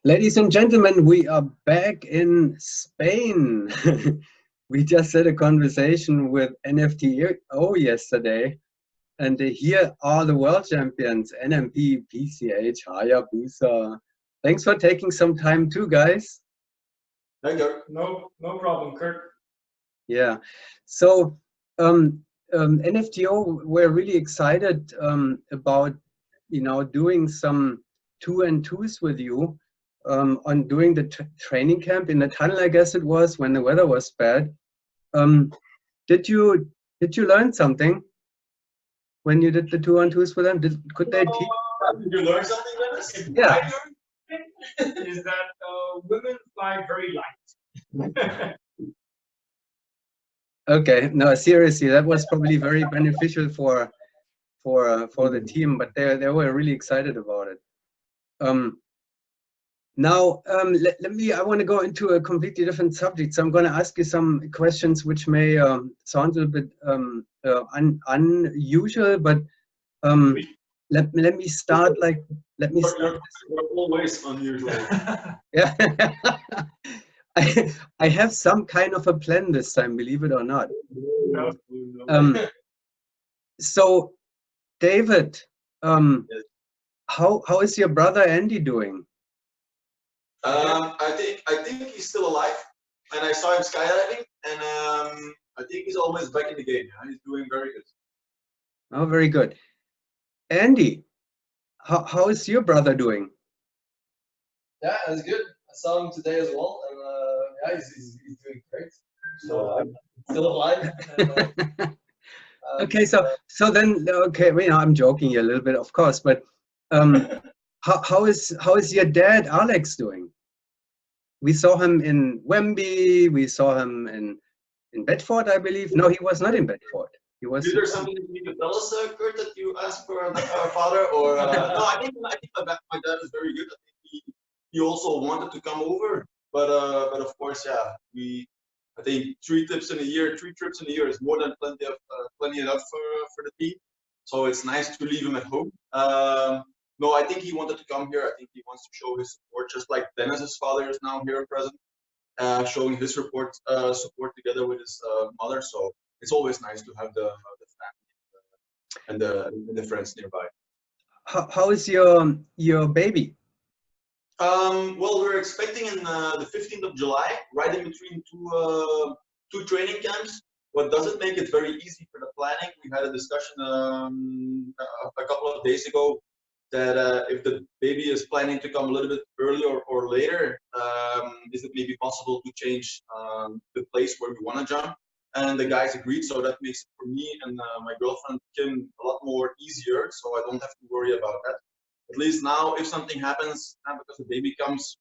Ladies and gentlemen, we are back in Spain. We just had a conversation with NFTO yesterday, and here are the world champions, NMP, PCH, HayaBusa. Thanks for taking some time too, guys. Thank you. No problem, Kurt. Yeah. So NFTO, we're really excited about doing some 2-on-2s with you. On doing the training camp in the tunnel, I guess it was, when the weather was bad. Did you learn something when you did the 2-on-2s with them? Could they teach? Did you learn something, Dennis? Yeah. Is that women fly very light. Okay. No, seriously, that was probably very beneficial for the team, but they were really excited about it. Now, I want to go into a completely different subject. So I'm going to ask you some questions which may sound a little bit unusual, but let me start. You're always unusual. Yeah, I have some kind of a plan this time, believe it or not. No. So, David, how is your brother Andy doing? I think he's still alive, and I saw him skydiving, and I think he's almost back in the game. Yeah? He's doing very good. Oh, very good. Andy, how is your brother doing? Yeah, that's good. I saw him today as well, and yeah, he's doing great. Still alive. Okay, so then, okay, I'm joking here a little bit, of course, but how is your dad Alex doing? We saw him in Wemby. We saw him in Bedford, I believe. No, he was not in Bedford. He was. Is there something that you need to tell us, Kurt, that you asked for our father? Or no, I think my dad is very good. I think he also wanted to come over, but of course, yeah, I think 3 trips in a year is more than plenty enough for the team. So it's nice to leave him at home. No, I think he wanted to come here. I think he wants to show his support, just like Dennis's father is now here present, showing his support together with his mother. So it's always nice to have the family and the friends nearby. How is your baby? Well, we're expecting in the 15th of July, right in between two training camps. What doesn't make it very easy for the planning, we had a discussion a couple of days ago that if the baby is planning to come a little bit earlier or later, is it maybe possible to change the place where we want to jump? And the guys agreed, so that makes it for me and my girlfriend Kim a lot more easier, so I don't have to worry about that. At least now, if something happens, because the baby comes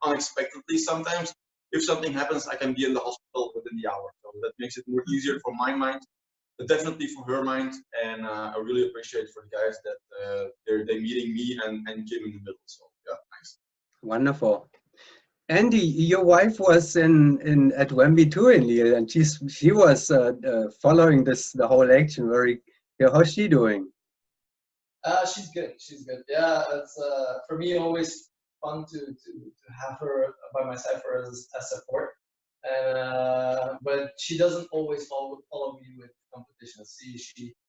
unexpectedly sometimes, if something happens, I can be in the hospital within the hour. So that makes it more easier for my mind, but definitely for her mind. And I really appreciate for the guys that they're meeting me and Kim in the middle. So yeah, nice. Wonderful. Andy, your wife was at Wemby too in Lille, and she was following the whole action very. How's she doing? She's good. She's good. Yeah, it's for me always fun to have her by my side for as support. And but she doesn't always follow me with competitions. She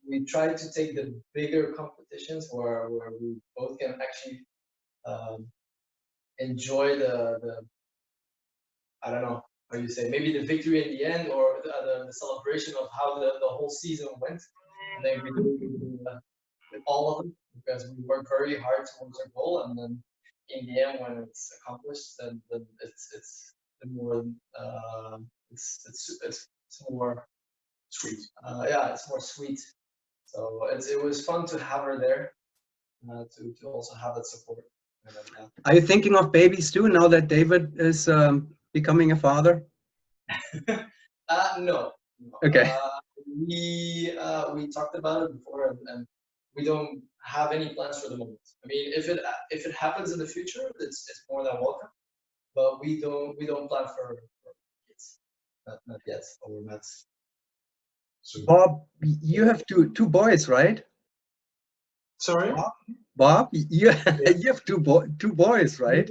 we try to take the bigger competitions where we both can actually enjoy the I don't know how you say, maybe the victory in the end, or the celebration of how the whole season went. And then we do all of them because we work very hard towards our goal, and then in the end, when it's accomplished, then it's more it's more sweet. Yeah, it's more sweet. So it was fun to have her there, to also have that support. Are you thinking of babies too now that David is becoming a father? No. Okay. We talked about it before, and we don't have any plans for the moment. I mean, if it happens in the future, it's more than welcome. But we don't plan for kids, not yet, or not. Bob, you have two boys, right? Sorry? Bob, you have two boys, right?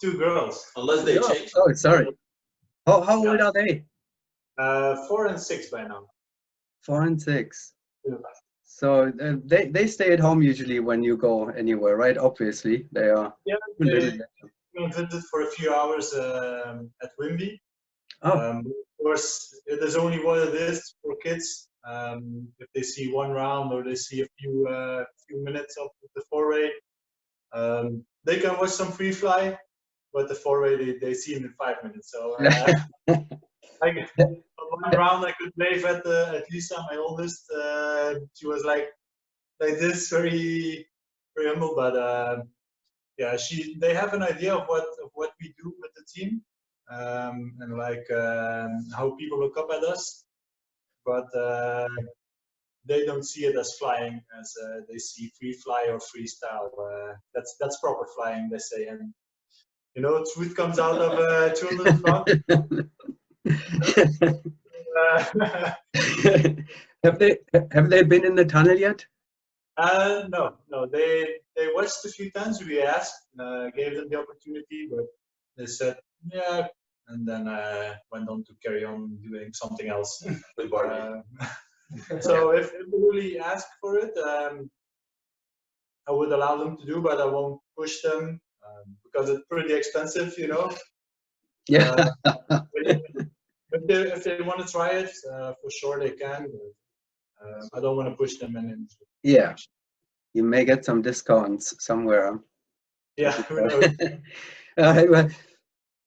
2 girls. Unless they Yeah. change. Oh, sorry. How old Yeah. are they? 4 and 6 by now. 4 and 6. Yeah. So they stay at home usually when you go anywhere, right? Obviously, they are Yeah, too little. we visited for a few hours at Wimby. Oh, Of course, it is only what it is for kids. If they see one round or they see a few minutes of the foray, they can watch some free fly, but the foray they see in 5 minutes. So on one round I could wave at Lisa, my oldest. She was like this, very very humble, but yeah, they have an idea of what we do with the team, and like how people look up at us, but they don't see it as flying as they see free fly or freestyle. That's proper flying, they say, and you know, truth comes out of children's mouth. Have they been in the tunnel yet? No. They watched a few times. We asked, gave them the opportunity, but they said yeah, and then went on to carry on doing something else with Barbie. So if they really ask for it, I would allow them to do, but I won't push them because it's pretty expensive, you know. Yeah. If they want to try it, for sure they can. But, I don't want to push them in. Yeah. You may get some discounts somewhere. Yeah, who knows? Well,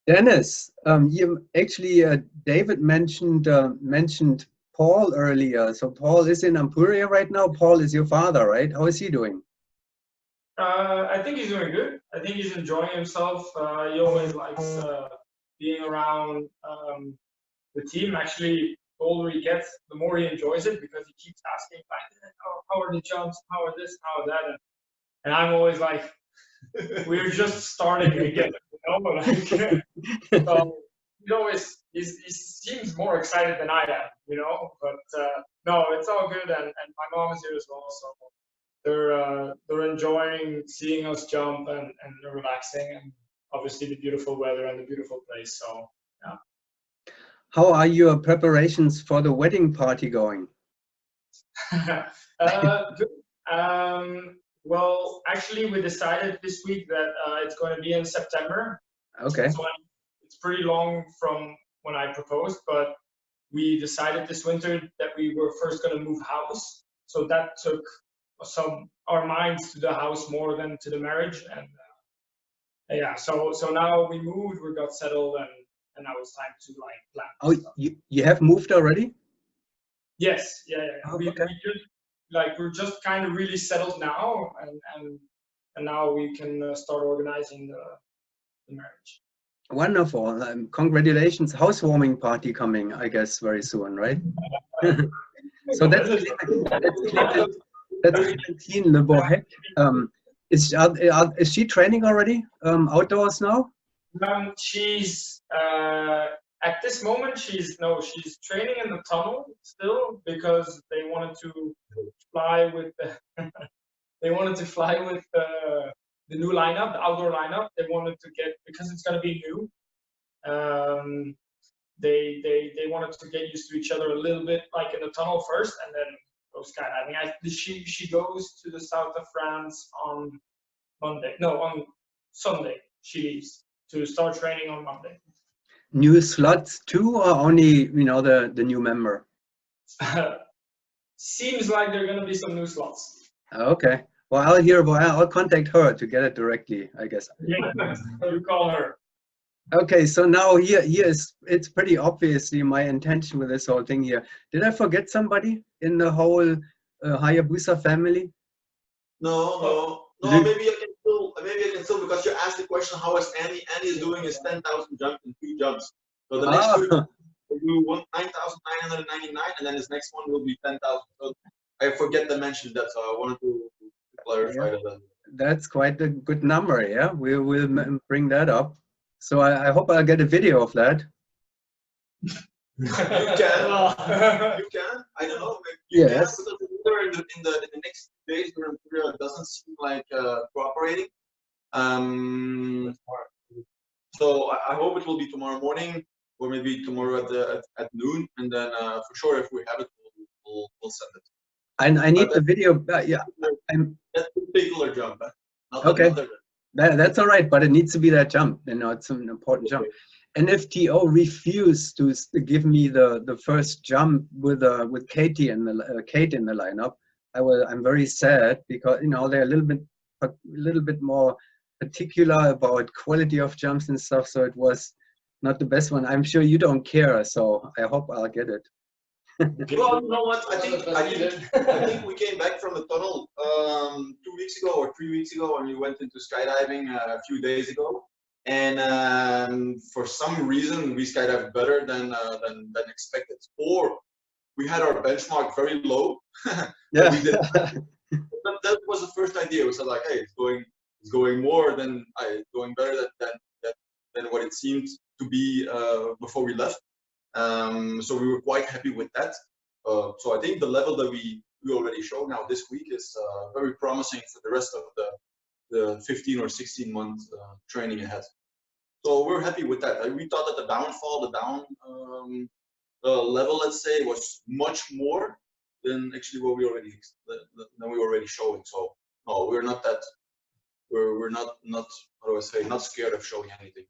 Dennis, you actually David mentioned Paul earlier. So Paul is in Ampuria right now. Paul is your father, right? How is he doing? I think he's doing good. I think he's enjoying himself. He always likes being around the team. Actually, the older he gets, the more he enjoys it because he keeps asking, like, oh, how are the jumps? How are this? How are that? And I'm always like, we're just starting again, you know. Like, so he seems more excited than I am, you know. But no, it's all good, and my mom is here as well, so they're enjoying seeing us jump and relaxing, and obviously the beautiful weather and the beautiful place. So yeah. How are your preparations for the wedding party going? Good. Well, actually, we decided this week that it's going to be in September. Okay. So it's pretty long from when I proposed, but we decided this winter that we were first going to move house. So that took our minds to the house more than to the marriage, and yeah. So now we moved, we got settled, and now it's time to like plan. Oh, you have moved already? Yes, yeah. Oh, we okay. we're just kind of really settled now, and now we can start organizing the marriage. Wonderful. Congratulations. Housewarming party coming, I guess, very soon, right? So that's Clementine Le Bourget. Is she training already outdoors now? She's at this moment she's training in the tunnel still because they wanted to fly with the the new lineup, the outdoor lineup. They wanted to get, because it's going to be new. They wanted to get used to each other a little bit, like in the tunnel first, and then go skydiving. She goes to the south of France on Monday. No, on Sunday she leaves to start training on Monday. New slots too, or only the new member? Seems like there are going to be some new slots. Okay. Well, I'll contact her to get it directly, I guess. Yeah, you call her. Okay, so now it's pretty obviously my intention with this whole thing here. Did I forget somebody in the whole HayaBusa family? No. Maybe I can still, because you asked the question, how is Andy? Andy is doing his 10,000 jumps in 2 jumps. So the next 2 will do 9,999, and then his next one will be 10,000. So I forget to mention that, so I wanted to clarify that. That's quite a good number, yeah. We will bring that up. So I hope I'll get a video of that. You can. You can. I don't know. You can, because in the next days during period doesn't seem like cooperating. So I hope it will be tomorrow morning, or maybe tomorrow at noon, and then for sure, if we have it, we'll send it. And I need the video. Yeah, that's a particular jump. Not okay. Another. That's all right, but it needs to be that jump. You know, it's an important jump. And if TO refused to give me the first jump with Katie and Kate in the lineup, I'm very sad, because you know they're a little bit more particular about quality of jumps and stuff. So it was not the best one. I'm sure you don't care, so I hope I'll get it. Well, you know what? I think we came back from the tunnel 2 weeks ago or 3 weeks ago, and we went into skydiving a few days ago. And for some reason, we skydived better than expected, or we had our benchmark very low. Yeah. But that was the first idea. We said like, hey, it's going more than going better than what it seemed to be before we left. So we were quite happy with that. So I think the level that we already show now this week is very promising for the rest of the 15 or 16 month training ahead. So we're happy with that. We thought that the down level, let's say, was much more than actually what we already showing. So no, we're not that. We're not how do I say, not scared of showing anything.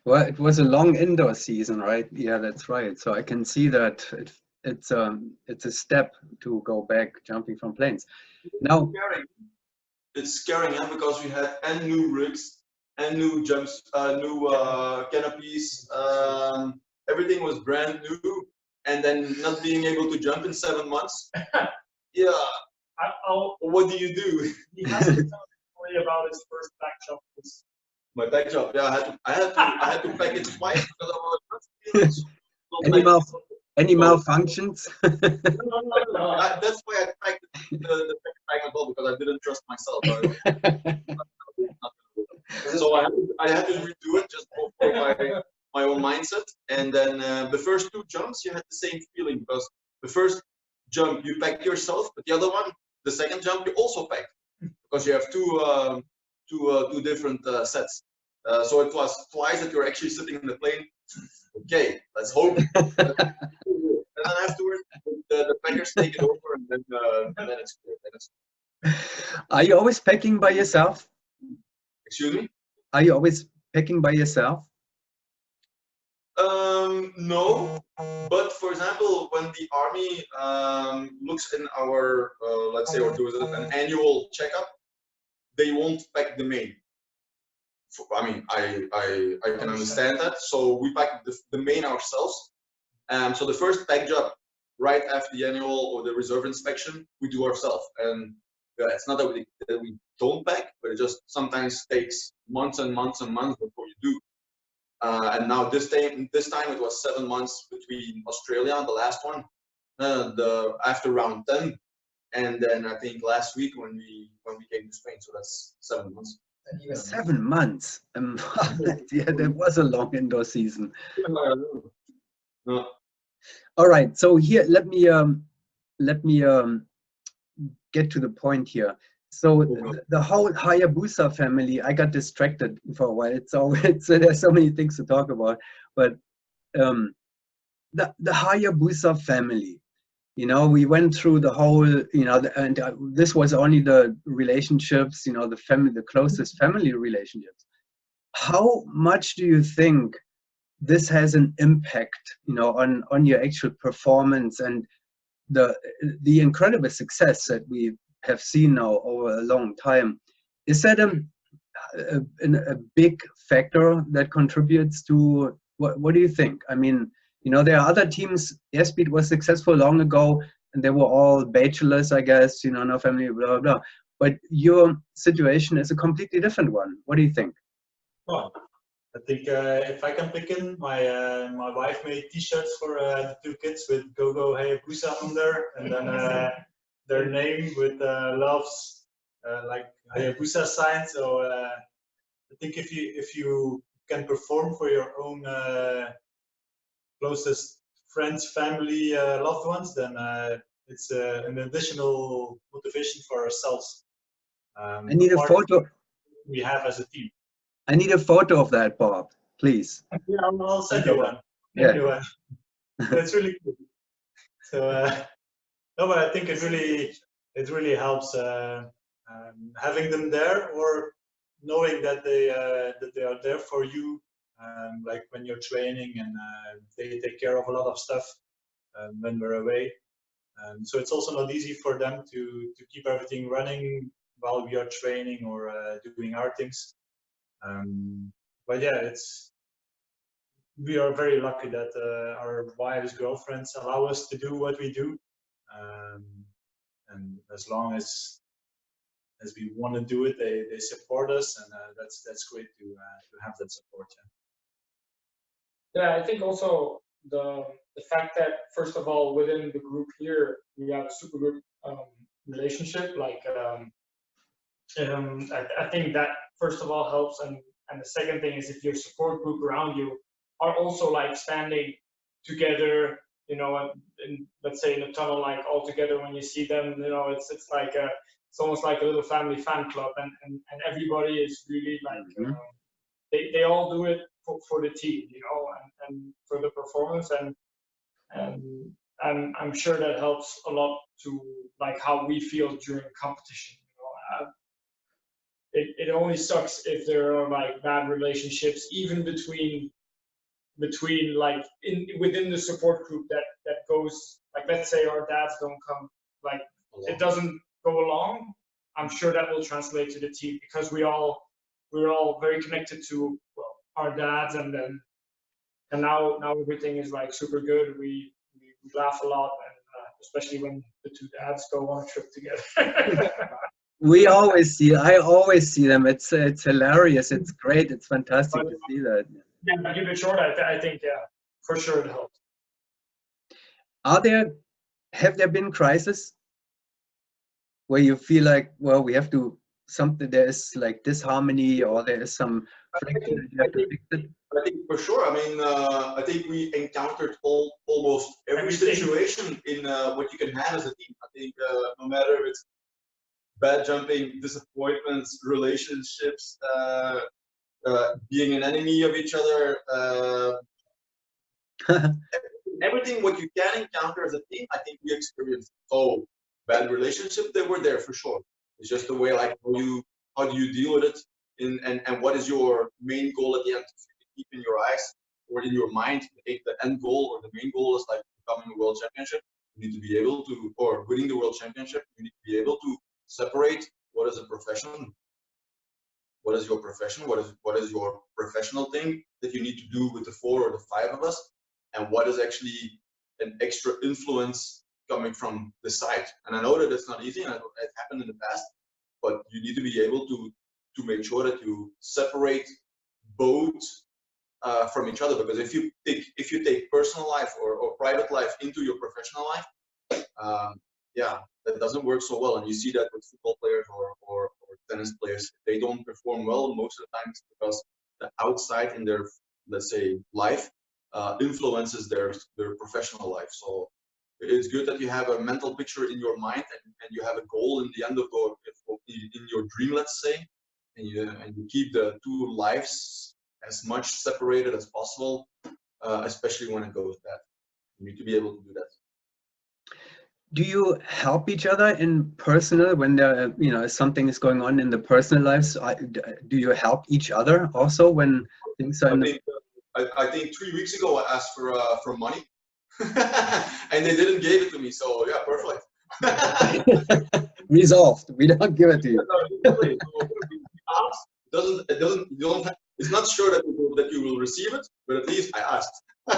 Well, it was a long indoor season, right? Yeah, that's right. So I can see that it's a step to go back jumping from planes. Now it's scary, yeah, because we had new rigs and new jumps, new canopies. Everything was brand new, and then not being able to jump in 7 months. Yeah. What do you do? He has to tell a story about his first back jump. My back jump, yeah, I had to pack it twice because I was not feeling any malfunctions? No. That's why I packed the bag as well, because I didn't trust myself. So I had to redo it just for my own mindset. And then the first 2 jumps, you had the same feeling, because the first jump you packed yourself, but the other one, the second jump, you also packed, because you have two different sets. So it was twice that you're actually sitting in the plane. Okay, let's hope. And then afterwards, the packers take it over, and then it's clear. Are you always packing by yourself? Excuse me? Are you always packing by yourself? No, but for example, when the army looks in our, let's say, or does an annual checkup, they won't pack the main. I mean, I can understand that. So we pack the main ourselves. So the first pack job right after the annual or the reserve inspection, we do ourselves. And yeah, it's not that we don't pack, but it just sometimes takes months and months and months before you do. And now this time it was 7 months between Australia and the last one, after round 10, and then I think last week when we came to Spain. So that's 7 months. 7 months. Yeah, there was a long indoor season. All right, so here let me get to the point here. So the whole HayaBusa family, I got distracted for a while. There's so many things to talk about, but the HayaBusa family, you know, we went through the whole, you know, and this was only the relationships, you know, the closest family relationships. How much do you think this has an impact, you know, on your actual performance and the incredible success that we have seen now over a long time? Is that a big factor that contributes to what do you think? I mean, you know, there are other teams. Airspeed was successful long ago, and they were all bachelors, I guess, you know, no family, blah, blah, blah. But your situation is a completely different one. What do you think? Well, I think if I can pick in, my wife made T-shirts for the 2 kids with "Go Go HayaBusa" on there, and then their name with loves like HayaBusa sign. So I think if you can perform for your own closest friends, family, loved ones, then it's an additional motivation for ourselves. I need a photo. We have as a team. I need a photo of that, Bob, please. Yeah, I'll send you one. Yeah. It's really cool. So no, but I think it really helps having them there, or knowing that they are there for you, like when you're training, and they take care of a lot of stuff when we're away. So it's also not easy for them to keep everything running while we are training or doing our things. But yeah, we are very lucky that our wives, girlfriends allow us to do what we do, and as long as we want to do it, they support us, and that's great to have that support. Yeah, I think also the fact that, first of all, within the group here, we have a super good relationship. Like, I think that first of all helps, and the second thing is if your support group around you are also like standing together, you know, in, let's say in a tunnel, like all together when you see them, you know, it's like it's almost like a little family fan club, and everybody is really like they all do it for the team, you know, and for the performance, and I'm sure that helps a lot to like how we feel during competition. You know, it only sucks if there are like bad relationships, even between like within the support group that goes, like, let's say our dads don't come, like it doesn't go along. I'm sure that will translate to the team, because we're all very connected to, well, our dads, and now everything is like super good. We laugh a lot, and especially when the two dads go on a trip together. I always see them. It's hilarious. It's great. It's fantastic to see that. Yeah, to keep it short, I think, yeah, for sure it helps. Have there been crises where you feel like, well, we have to, there is like disharmony, or there is some friction that you have to fix it? I think for sure. I mean, I think we encountered almost every situation in what you can have as a team. I think no matter if it's bad jumping, disappointments, relationships, being an enemy of each other, everything what you can encounter as a team, I think we experienced. So bad relationship, they were there for sure. It's just the way, like, how do you deal with it, and what is your main goal at the end? If you keep in your eyes or in your mind, the end goal or the main goal is like becoming a world championship. You need to be able to, or winning the world championship, you need to be able to separate what is a profession, what is your profession, what is your professional thing that you need to do with the 4 or the 5 of us, and what is actually an extra influence coming from the side. And I know that it's not easy, and it happened in the past, but you need to be able to make sure that you separate both from each other. Because if you take personal life or private life into your professional life, yeah, that doesn't work so well. And you see that with football players or tennis players. They don't perform well most of the time because the outside in their, let's say, life influences their professional life. So it's good that you have a mental picture in your mind, and you have a goal in the end of in your dream, let's say, and you keep the 2 lives as much separated as possible, especially when it goes bad. You need to be able to do that. Do you help each other in personal when there, you know, something is going on in the personal lives? Do you help each other also when things are? I think 3 weeks ago I asked for money, and they didn't give it to me. So yeah, perfect. Resolved. We don't give it to you. It's not sure that you will receive it, but at least I asked. I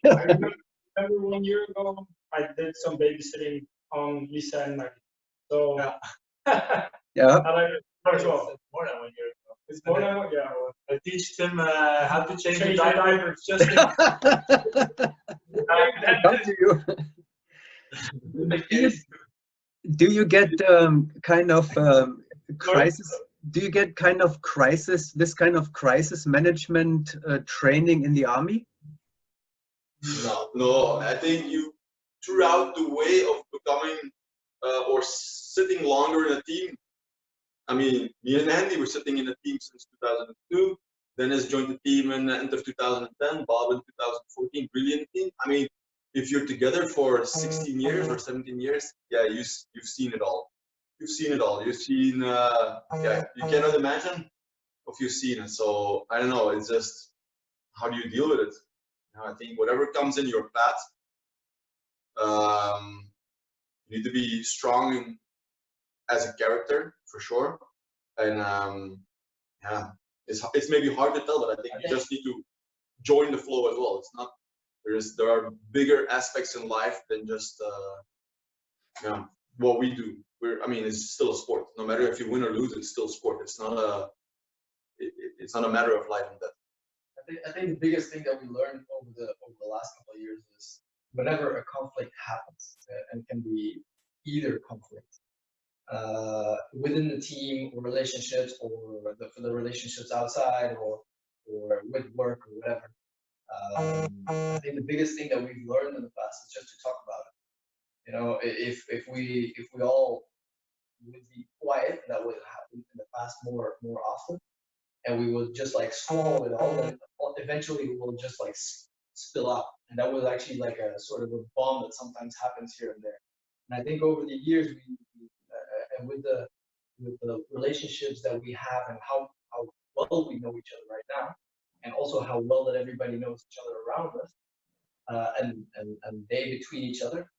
remember 1 year ago, I did some babysitting on Lisa and Maggie. So yeah. I like it as well. More than 1 year ago. It's more than 1 year. I teach them how to change the diapers. Just Come to you. Do you get kind of crisis? Do you get kind of this kind of crisis management training in the army? No. I think throughout the way of becoming or sitting longer in a team. I mean, me and Andy were sitting in a team since 2002. Dennis joined the team in end of 2010, Bob in 2014, brilliant team. I mean, if you're together for 16 years or 17 years, yeah, you've seen it all. You've seen it all. You've seen, yeah, you cannot imagine if you've seen it. So I don't know, it's just, how do you deal with it? You know, I think whatever comes in your path, you need to be strong as a character for sure. And yeah, it's maybe hard to tell, but I think you just need to join the flow as well. It's not, there are bigger aspects in life than just yeah, what we do. I mean, it's still a sport. No matter if you win or lose, it's still sport. It's not a it's not a matter of life and death. I think the biggest thing that we learned over the last couple of years is whenever a conflict happens, and can be either conflict within the team or relationships, or for the relationships outside, or with work or whatever. I think the biggest thing that we've learned in the past is just to talk about it. You know, if we all would be quiet, that would happen in the past more often, and we would just like swallow it all, and eventually it will just like spill out. And that was actually like a sort of a bomb that sometimes happens here and there. And I think over the years, and with the relationships that we have, and how well we know each other right now, and also how well that everybody knows each other around us, and they between each other,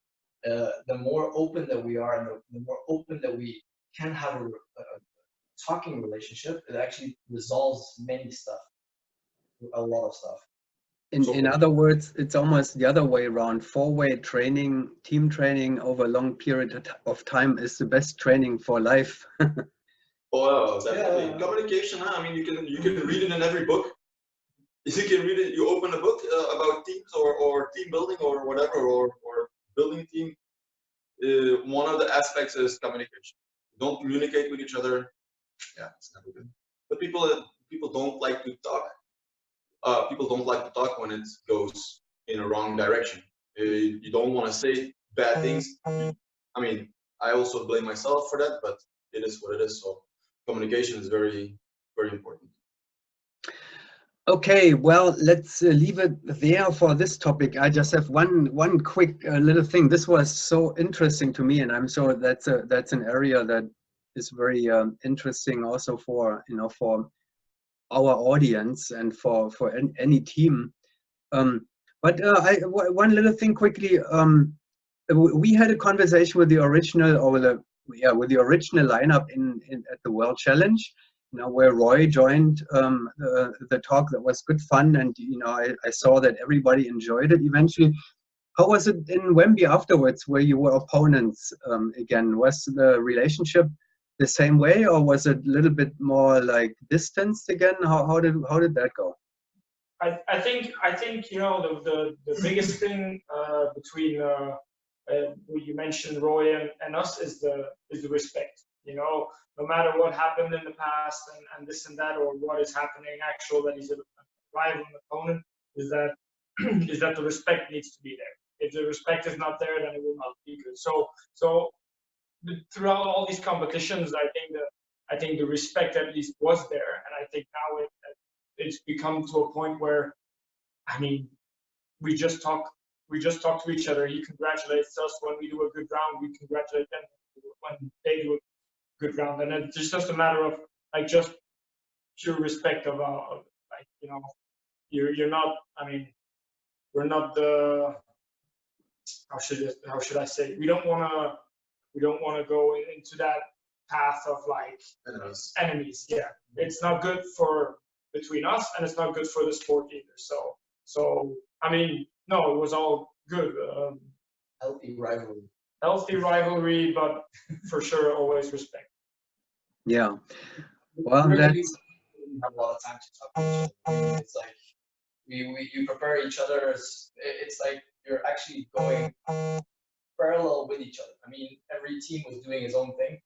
the more open that we are, and the more open that we can have a talking relationship, it actually resolves many stuff, a lot of stuff. In other words, it's almost the other way around. Four-way training, team training over a long period of time is the best training for life. Oh, definitely. Yeah. Communication, huh? I mean, you can read it in every book. You can read it, you open a book about teams or team building or whatever, or building a team. One of the aspects is communication. Don't communicate with each other. Yeah, it's never good. But people don't like to talk. People don't like to talk when it goes in a wrong direction. You don't want to say bad things. I mean, I also blame myself for that, but it is what it is. So communication is very, very important. Okay, well, let's leave it there for this topic. I just have one quick little thing. This was so interesting to me, and I'm sure that's an area that is very interesting also for for our audience and for any team. But one little thing quickly. We had a conversation with the original, with the original lineup at the World Challenge. Where Roy joined the talk. That was good fun, and I saw that everybody enjoyed it eventually. How was it in Wembley afterwards, where you were opponents again? Was the relationship the same way, or was it a little bit more like distanced again? How did that go? I think the biggest thing between you mentioned Roy and us is the respect. No matter what happened in the past and this and that, or what is happening actual, that he's a rival and opponent, is that the respect needs to be there. If the respect is not there, then it will not be good. So throughout all these competitions, I think the respect at least was there, and I think now it's become to a point where, I mean, we just talk to each other. He congratulates us when we do a good round. We congratulate them when they do a good round, and it's just a matter of like just pure respect of like you're not. I mean, we're not the how should I say? We don't want to go into that path of like enemies. Yeah, it's not good for between us, and it's not good for the sport either. So I mean, no, it was all good. Healthy rivalry, but for sure always respect. Yeah. Well, we that's have a lot of time to talk to each other. It's like you prepare each other. It's like you're actually going parallel with each other. I mean, every team was doing its own thing,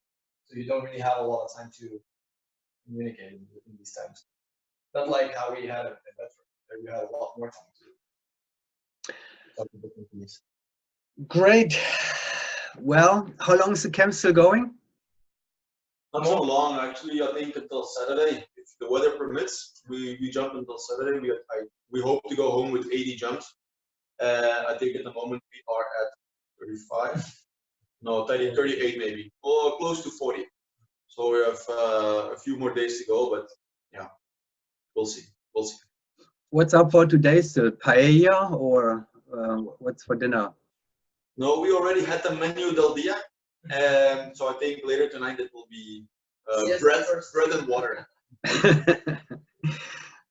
so you don't really have a lot of time to communicate in these times. Not like how we had it in Bedford. We had a lot more time to talk to different teams. Great. Well, how long is the camp still going? Not so long, actually. I think until Saturday, if the weather permits. We jump until Saturday. We hope to go home with 80 jumps. I think at the moment we are at 35. No, 30, 38 maybe, or close to 40. So we have a few more days to go, but yeah, we'll see. We'll see. What's up for today? Still paella or what's for dinner? No, we already had the menu del dia, so I think later tonight it will be bread and water.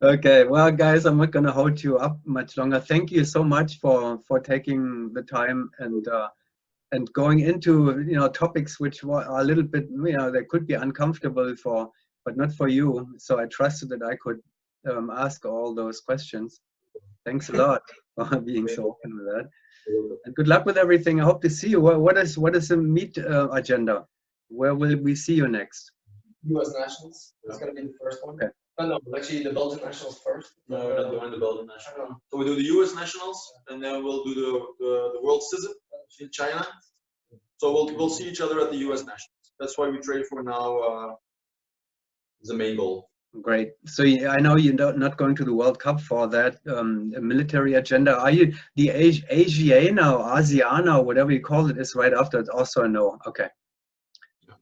Okay, well, guys, I'm not going to hold you up much longer. Thank you so much for taking the time and going into topics which were a little bit they could be uncomfortable but not for you. So I trusted that I could ask all those questions. Thanks a lot for being so open with that. And good luck with everything. I hope to see you. What is the meet agenda? Where will we see you next? US Nationals. That's going to be the first one. Okay. Oh, no, actually the Belgian Nationals first. No, we're not doing the Belgian Nationals. So we do the US Nationals, and then we'll do the World Scissor in China. So we'll see each other at the US Nationals. That's why we trade for now. Is the main goal. Great. So I know you're not going to the World Cup for that military agenda. Are you the Asiana or Asiana or whatever you call it is right after? It's also a no. Okay.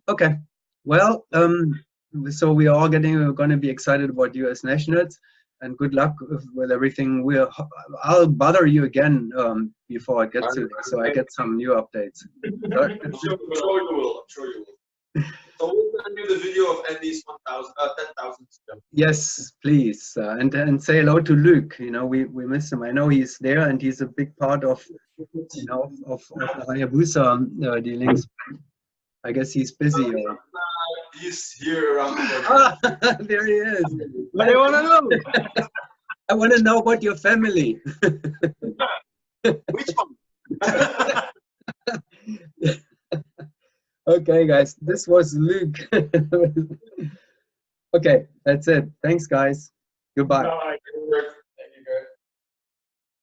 Okay. Well, so we are all going to be excited about US Nationals, and good luck with everything. I'll bother you again before it gets to there, so I get some new updates. I'm sure you will. I'm sure you will. So we'll send you the video of Andy's 10,000 steps. Yes, please, and say hello to Luke. We miss him. I know he's there, and he's a big part of of the HayaBusa dealings. I guess he's busy. He's here around the corner. There he is. What do you want to know? I want to know about your family. Which one? Okay, guys, this was Luke. Okay, that's it. Thanks, guys. Goodbye. Bye.